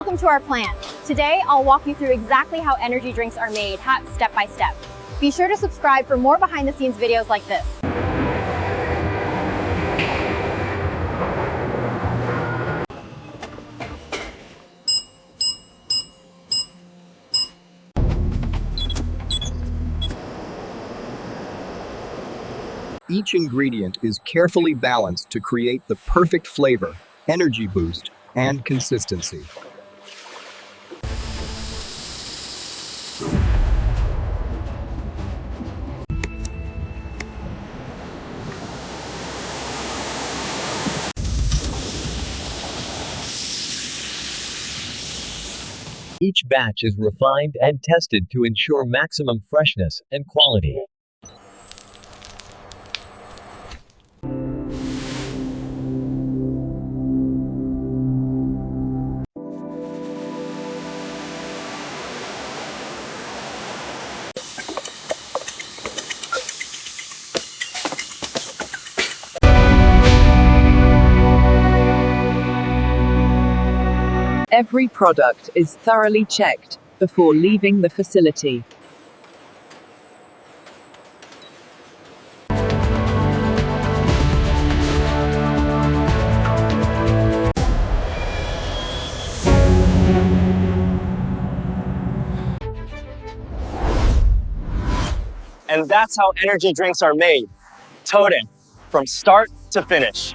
Welcome to our plant. Today, I'll walk you through exactly how energy drinks are made, step by step. Be sure to subscribe for more behind-the-scenes videos like this. Each ingredient is carefully balanced to create the perfect flavor, energy boost, and consistency. Each batch is refined and tested to ensure maximum freshness and quality. Every product is thoroughly checked before leaving the facility. And that's how energy drinks are made. Toted from start to finish.